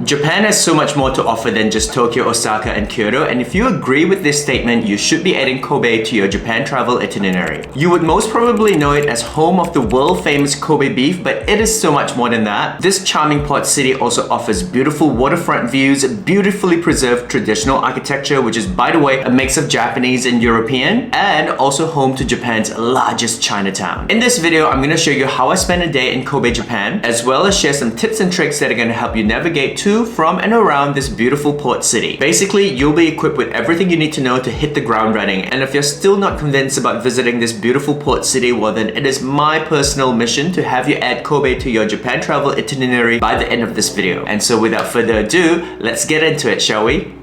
Japan has so much more to offer than just Tokyo, Osaka, and Kyoto, and if you agree with this statement, you should be adding Kobe to your Japan travel itinerary. You would most probably know it as home of the world-famous Kobe beef, but it is so much more than that. This charming port city also offers beautiful waterfront views, beautifully preserved traditional architecture, which is, by the way, a mix of Japanese and European, and also home to Japan's largest Chinatown. In this video, I'm going to show you how I spent a day in Kobe, Japan, as well as share some tips and tricks that are going to help you navigate to, from, and around this beautiful port city. Basically, you'll be equipped with everything you need to know to hit the ground running, and if you're still not convinced about visiting this beautiful port city, well then it is my personal mission to have you add Kobe to your Japan travel itinerary by the end of this video. And so without further ado, let's get into it, shall we?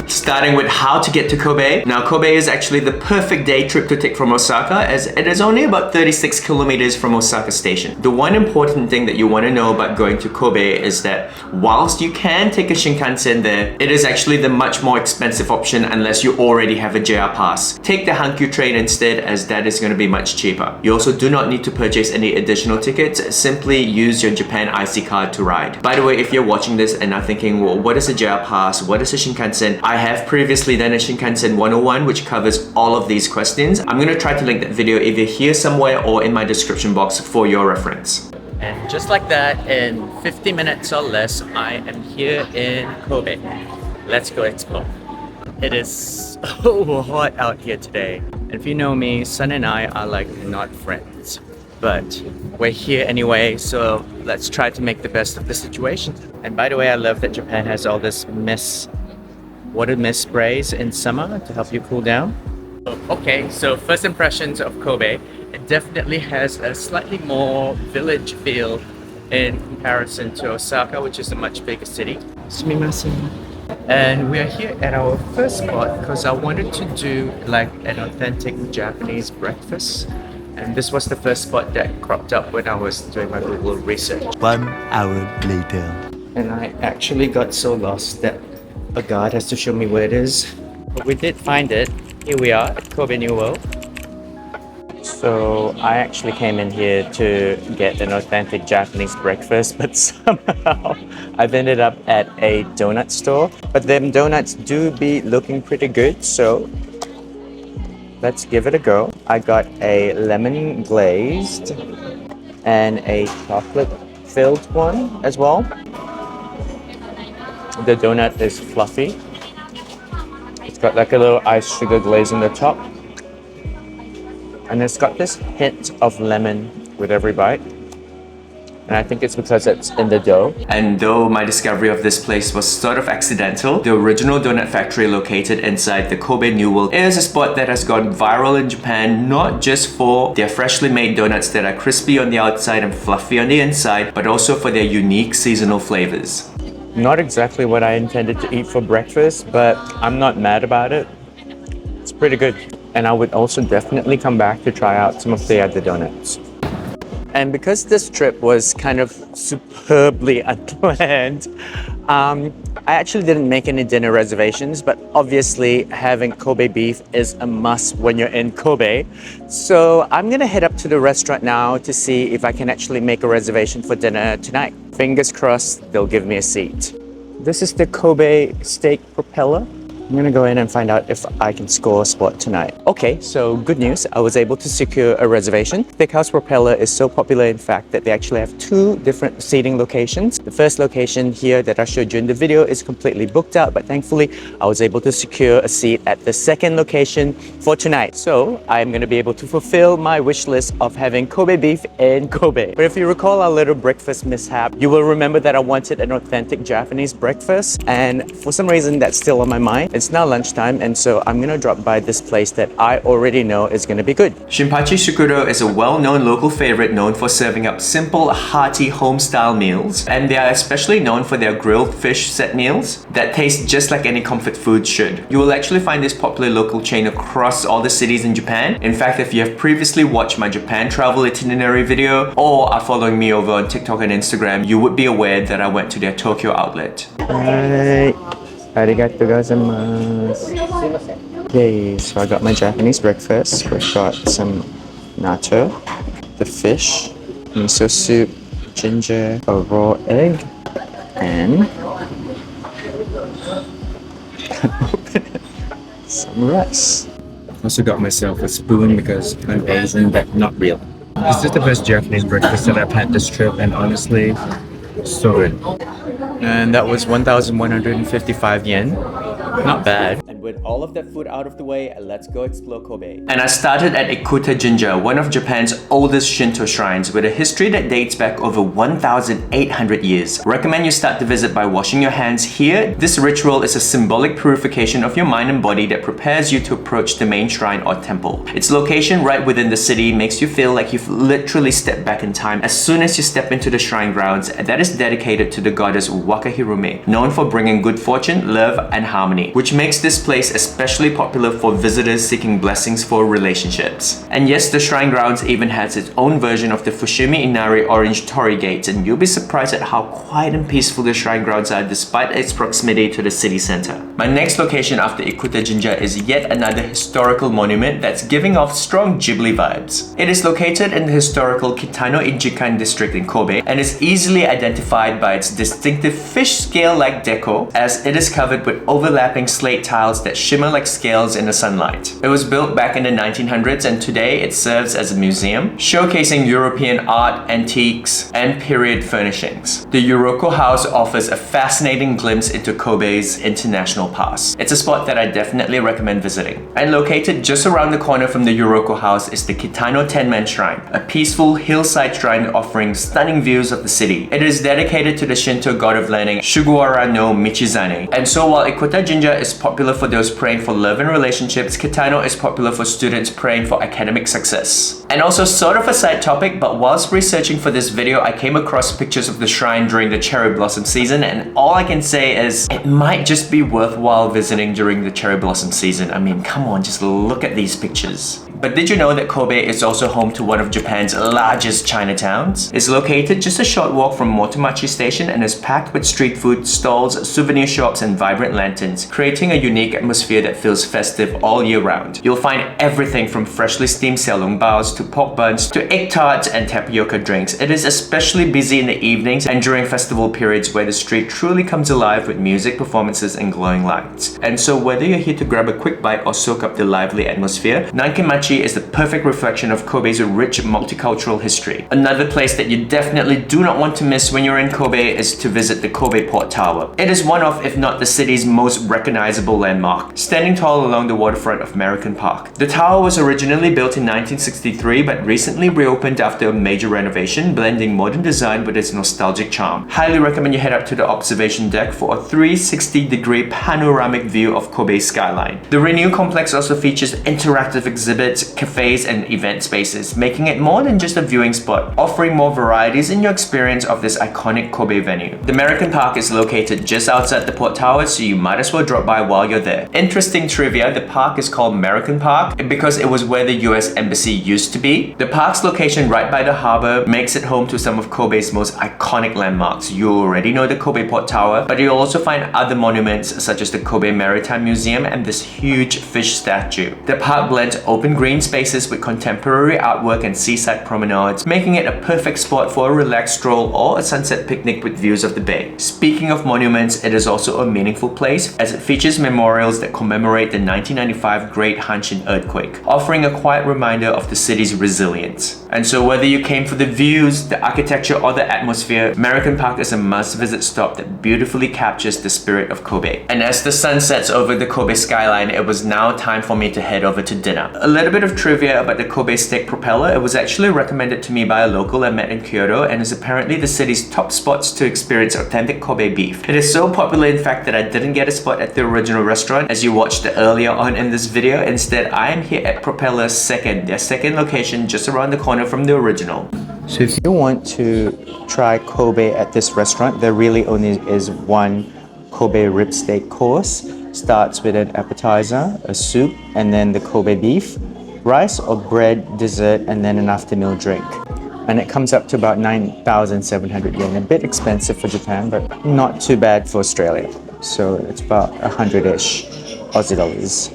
Starting with how to get to Kobe. Now, Kobe is actually the perfect day trip to take from Osaka, as it is only about 36 kilometers from Osaka station. The one important thing that you want to know about going to Kobe is that whilst you can take a Shinkansen there, it is actually the much more expensive option unless you already have a JR pass. Take the Hankyu train instead, as that is going to be much cheaper. You also do not need to purchase any additional tickets, simply use your Japan IC card to ride. By the way, if you're watching this and are thinking, well, what is a JR pass? What is a Shinkansen? I have previously done a Shinkansen 101 which covers all of these questions. I'm going to try to link that video either here somewhere or in my description box for your reference. And just like that, in 50 minutes or less, I am here in Kobe. Let's go explore. It is so hot out here today. And if you know me, Sun and I are like not friends. But we're here anyway, so let's try to make the best of the situation. And by the way, I love that Japan has all this water mist sprays in summer to help you cool down. Okay, so first impressions of Kobe. It definitely has a slightly more village feel in comparison to Osaka, which is a much bigger city. Sumimasen. And we are here at our first spot because I wanted to do like an authentic Japanese breakfast. And this was the first spot that cropped up when I was doing my Google research. 1 hour later. And I actually got so lost that a guide has to show me where it is. But we did find it. Here we are at Kobe New World. So I actually came in here to get an authentic Japanese breakfast, but somehow I've ended up at a donut store. But them donuts do be looking pretty good, so let's give it a go. I got a lemon glazed and a chocolate filled one as well. The donut is fluffy. It's got like a little iced sugar glaze on the top. And it's got this hint of lemon with every bite. And I think it's because it's in the dough. And though my discovery of this place was sort of accidental, the original donut factory located inside the Kobe New World is a spot that has gone viral in Japan, not just for their freshly made donuts that are crispy on the outside and fluffy on the inside, but also for their unique seasonal flavors. Not exactly what I intended to eat for breakfast, but I'm not mad about it. It's pretty good. And I would also definitely come back to try out some of the other donuts. And because this trip was kind of superbly unplanned, I actually didn't make any dinner reservations, but obviously having Kobe beef is a must when you're in Kobe. So I'm gonna head up to the restaurant now to see if I can actually make a reservation for dinner tonight. Fingers crossed they'll give me a seat. This is the Kobe Steak Propeller. I'm gonna go in and find out if I can score a spot tonight. Okay, so good news, I was able to secure a reservation. Steakhouse Propeller is so popular, in fact, that they actually have 2 different seating locations. The first location here that I showed you in the video is completely booked out, but thankfully I was able to secure a seat at the second location for tonight. So I'm gonna be able to fulfill my wish list of having Kobe beef in Kobe. But if you recall our little breakfast mishap, you will remember that I wanted an authentic Japanese breakfast, and for some reason that's still on my mind. It's now lunchtime, and so I'm gonna drop by this place that I already know is gonna be good. Shinpachi Shokudo is a well-known local favorite known for serving up simple, hearty, home-style meals, and they are especially known for their grilled fish set meals that taste just like any comfort food should. You will actually find this popular local chain across all the cities in Japan. In fact, if you have previously watched my Japan travel itinerary video or are following me over on TikTok and Instagram, you would be aware that I went to their Tokyo outlet. Hi. Arigatou gozaimasu. Okay, so I got my Japanese breakfast. We've got some natto, the fish, miso soup, ginger, a raw egg, and some rice. Also got myself a spoon because I'm Asian, but not real. This is the best Japanese breakfast that I've had this trip, and honestly, so good. And that was 1,155 yen. Not bad. And with all of that food out of the way, let's go explore Kobe. And I started at Ikuta Jinja, one of Japan's oldest Shinto shrines with a history that dates back over 1,800 years. Recommend you start the visit by washing your hands here. This ritual is a symbolic purification of your mind and body that prepares you to approach the main shrine or temple. Its location right within the city makes you feel like you've literally stepped back in time as soon as you step into the shrine grounds that is dedicated to the goddess Wakahirume, known for bringing good fortune, love, and harmony, which makes this place especially popular for visitors seeking blessings for relationships. And yes, the shrine grounds even has its own version of the Fushimi Inari orange torii gates, and you'll be surprised at how quiet and peaceful the shrine grounds are despite its proximity to the city center. My next location after Ikuta Jinja is yet another historical monument that's giving off strong Ghibli vibes. It is located in the historical Kitano Ichikan district in Kobe and is easily identified by its distinctive fish scale-like deco, as it is covered with overlapping slate tiles that shimmer like scales in the sunlight. It was built back in the 1900s, and today it serves as a museum, showcasing European art, antiques, and period furnishings. The Uroko House offers a fascinating glimpse into Kobe's international past. It's a spot that I definitely recommend visiting. And located just around the corner from the Uroko House is the Kitano Tenman Shrine, a peaceful hillside shrine offering stunning views of the city. It is dedicated to the Shinto god of learning, Shuguara no Michizane. And so while Ikuta Jinja is popular for those praying for love and relationships, Kitano is popular for students praying for academic success. And also sort of a side topic, but whilst researching for this video, I came across pictures of the shrine during the cherry blossom season, and all I can say is it might just be worthwhile visiting during the cherry blossom season. I mean, come on, just look at these pictures. But did you know that Kobe is also home to one of Japan's largest Chinatowns? It's located just a short walk from Motomachi Station and is packed with street food stalls, souvenir shops, and vibrant lanterns, creating a unique atmosphere that feels festive all year round. You'll find everything from freshly steamed xiaolongbaos to pork buns to egg tarts and tapioca drinks. It is especially busy in the evenings and during festival periods where the street truly comes alive with music performances and glowing lights. And so whether you're here to grab a quick bite or soak up the lively atmosphere, Nankinmachi is the perfect reflection of Kobe's rich multicultural history. Another place that you definitely do not want to miss when you're in Kobe is to visit the Kobe Port Tower. It is one of, if not the city's most recognizable landmark, standing tall along the waterfront of Meriken Park. The tower was originally built in 1963 but recently reopened after a major renovation, blending modern design with its nostalgic charm. Highly recommend you head up to the observation deck for a 360-degree panoramic view of Kobe's skyline. The Renew complex also features interactive exhibits, cafes, and event spaces, making it more than just a viewing spot, offering more varieties in your experience of this iconic Kobe venue. The Meriken Park is located just outside the Port Tower, so you might as well drop by while you're there. Interesting trivia, the park is called Meriken Park because it was where the US Embassy used to be. The park's location right by the harbor makes it home to some of Kobe's most iconic landmarks. You already know the Kobe Port Tower, but you'll also find other monuments such as the Kobe Maritime Museum and this huge fish statue. The park blends open green spaces with contemporary artwork and seaside promenades, making it a perfect spot for a relaxed stroll or a sunset picnic with views of the bay. Speaking of monuments, it is also a meaningful place as it features memorials that commemorate the 1995 Great Hanshin earthquake, offering a quiet reminder of the city's resilience. And so whether you came for the views, the architecture, or the atmosphere, Meriken Park is a must-visit stop that beautifully captures the spirit of Kobe. And as the sun sets over the Kobe skyline, it was now time for me to head over to dinner. A little bit of trivia about the Kobe Steak Propeller. It was actually recommended to me by a local I met in Kyoto and is apparently the city's top spots to experience authentic Kobe beef. It is so popular in fact that I didn't get a spot at the original restaurant as you watched earlier on in this video. Instead, I am here at Propeller's their second location just around the corner from the original. So if you want to try Kobe at this restaurant, there really only is one Kobe rib steak course. Starts with an appetizer, a soup, and then the Kobe beef, rice or bread, dessert, and then an after-meal drink. And it comes up to about 9,700 yen, a bit expensive for Japan, but not too bad for Australia. So it's about 100-ish Aussie dollars.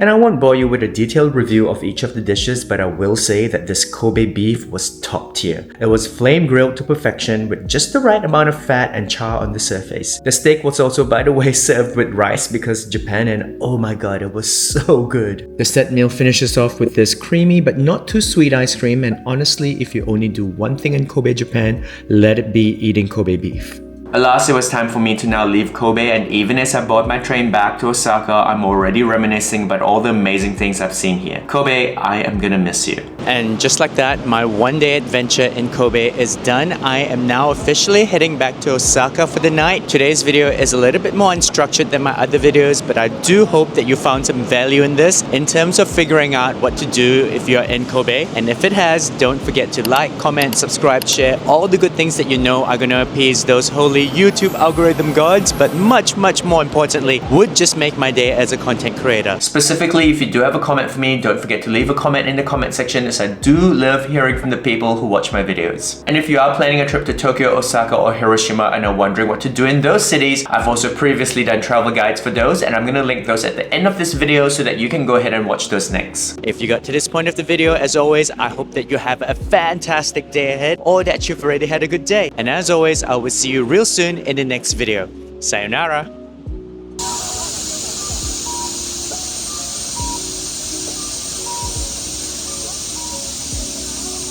And I won't bore you with a detailed review of each of the dishes, but I will say that this Kobe beef was top tier. It was flame grilled to perfection with just the right amount of fat and char on the surface. The steak was also, by the way, served with rice because Japan, and oh my god, it was so good. The set meal finishes off with this creamy but not too sweet ice cream, and honestly, if you only do one thing in Kobe, Japan, let it be eating Kobe beef. Alas, it was time for me to now leave Kobe, and even as I board my train back to Osaka, I'm already reminiscing about all the amazing things I've seen here. Kobe, I am gonna miss you. And just like that, my one-day adventure in Kobe is done. I am now officially heading back to Osaka for the night. Today's video is a little bit more unstructured than my other videos, but I do hope that you found some value in this in terms of figuring out what to do if you're in Kobe. And if it has, don't forget to like, comment, subscribe, share, all the good things that you know are gonna appease those holy YouTube algorithm gods, but much more importantly, would just make my day as a content creator. Specifically, if you do have a comment for me, don't forget to leave a comment in the comment section, as I do love hearing from the people who watch my videos. And if you are planning a trip to Tokyo, Osaka, or Hiroshima and are wondering what to do in those cities, I've also previously done travel guides for those, and I'm gonna link those at the end of this video so that you can go ahead and watch those next. If you got to this point of the video, as always, I hope that you have a fantastic day ahead, or that you've already had a good day. And as always, I will see you real soon in the next video. Sayonara!